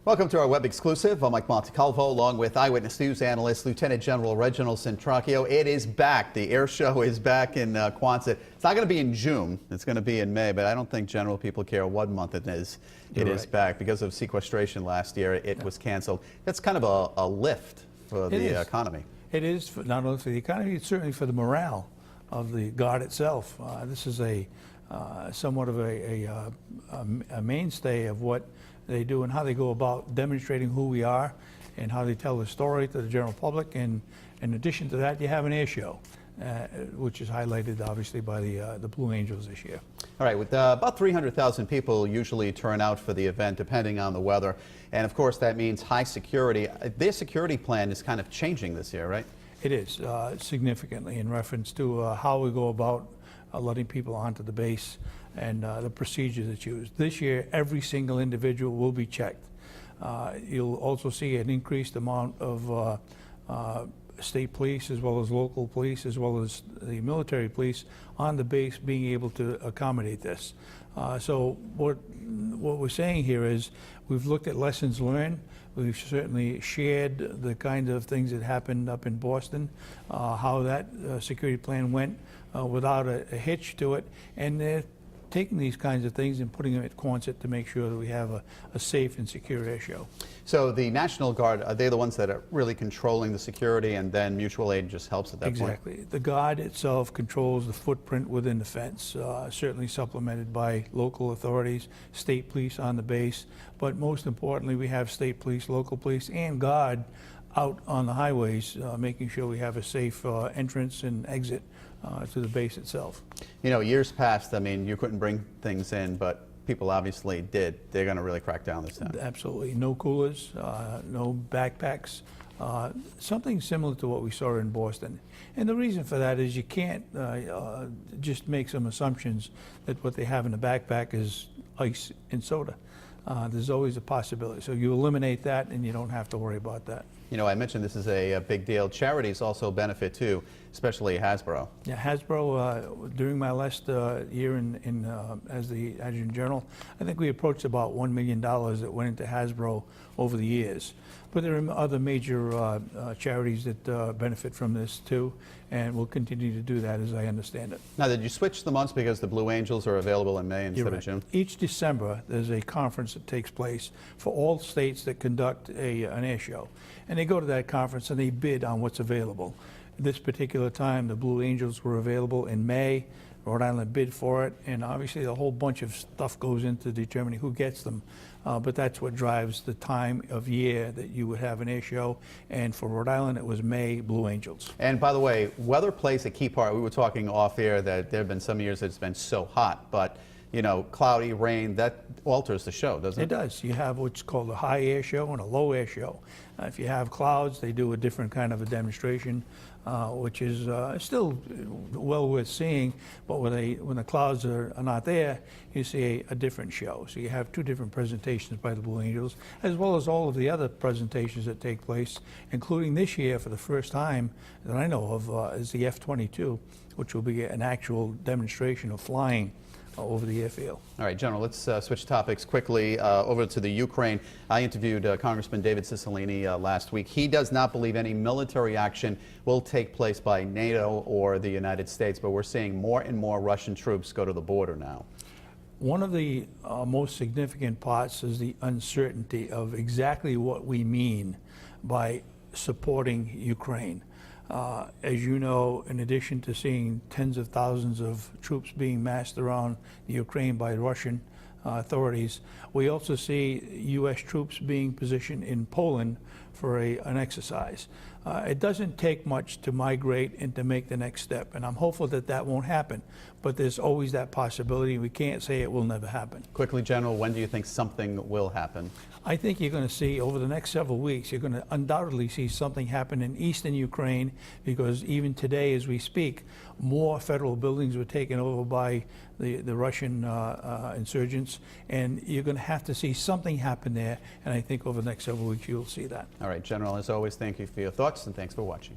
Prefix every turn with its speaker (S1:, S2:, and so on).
S1: Welcome to our web exclusive. I'm Mike Montecalvo along with Eyewitness News analyst Lieutenant General Reginald Centracchio. It is back. The air show is back in Quonset. It's not going to be in June. It's going to be in May, but I don't think general people care what month it is. It is back. Because of sequestration last year, it was canceled. That's kind of a lift for the economy. It is,
S2: not only for the economy, it's certainly for the morale of the Guard itself. This is somewhat of a mainstay of what they do and how they go about demonstrating who we are and how they tell the story to the general public. And in addition to that, you have an air show, which is highlighted obviously by the Blue Angels this year.
S1: All right, with about 300,000 people usually turn out for the event depending on the weather. And of course that means high security. Their security plan is kind of changing this year, right?
S2: It is, significantly in reference to how we go about letting people onto the base and the procedures that's used. This year, every single individual will be checked. You'll also see an increased amount of state police as well as local police as well as the military police on the base being able to accommodate this. So what we're saying here is we've looked at lessons learned. We've certainly shared the kind of things that happened up in Boston, how that security plan went without a hitch to it, and they're taking these kinds of things and putting them at Quonset to make sure that we have a safe and secure air show.
S1: So the National Guard, are they the ones that are really controlling the security, and then mutual aid just helps at that point?
S2: Exactly. The Guard itself controls the footprint within the fence, certainly supplemented by local authorities, state police on the base, but most importantly we have state police, local police, and Guard out on the highways, making sure we have a safe entrance and exit to the base itself.
S1: You know, years past, I mean, you couldn't bring things in, but people obviously did. They're going to really crack down this time.
S2: Absolutely. No coolers, no backpacks, something similar to what we saw in Boston. And the reason for that is you can't just make some assumptions that what they have in the backpack is ice and soda. There's always a possibility. So you eliminate that and you don't have to worry about that.
S1: You know, I mentioned this is a big deal. Charities also benefit too, especially Hasbro.
S2: Yeah, Hasbro, during my last year as the Adjutant General, I think we approached about $1 million that went into Hasbro over the years. But there are other major charities that benefit from this too, and we'll continue to do that as I understand it.
S1: Now, did you switch the months because the Blue Angels are available in May instead of June?
S2: Each December, there's a conference that takes place for all states that conduct an air show. And they go to that conference and they bid on what's available. This particular time, the Blue Angels were available in May. Rhode Island bid for it, and obviously a whole bunch of stuff goes into determining who gets them. But that's what drives the time of year that you would have an air show. And for Rhode Island, it was May, Blue Angels.
S1: And by the way, weather plays a key part. We were talking off air that there have been some years that it's been so hot, but you know, cloudy, rain, that alters the show, doesn't it?
S2: It does. You have what's called a high air show and a low air show. If you have clouds, they do a different kind of a demonstration, which is still well worth seeing, but when the clouds are not there, you see a different show. So you have two different presentations by the Blue Angels, as well as all of the other presentations that take place, including this year for the first time that I know of is the F-22, which will be an actual demonstration of flying over the airfield.
S1: All right, General, let's switch topics quickly over to the Ukraine. I interviewed Congressman David Cicilline last week. He does not believe any military action will take place by NATO or the United States, but we're seeing more and more Russian troops go to the border now.
S2: One of the most significant parts is the uncertainty of exactly what we mean by supporting Ukraine. As you know, in addition to seeing tens of thousands of troops being massed around the Ukraine by Russian authorities, we also see U.S. troops being positioned in Poland for an exercise. It doesn't take much to migrate and to make the next step, and I'm hopeful that that won't happen, but there's always that possibility. We can't say it will never happen.
S1: Quickly, General, when do you think something will happen?
S2: I think you're going to see over the next several weeks, you're going to undoubtedly see something happen in eastern Ukraine, because even today as we speak, more federal buildings were taken over by the Russian insurgents, and you're going to have to see something happen there, and I think over the next several weeks you'll see that.
S1: All right, General, as always, thank you for your thoughts, and thanks for watching.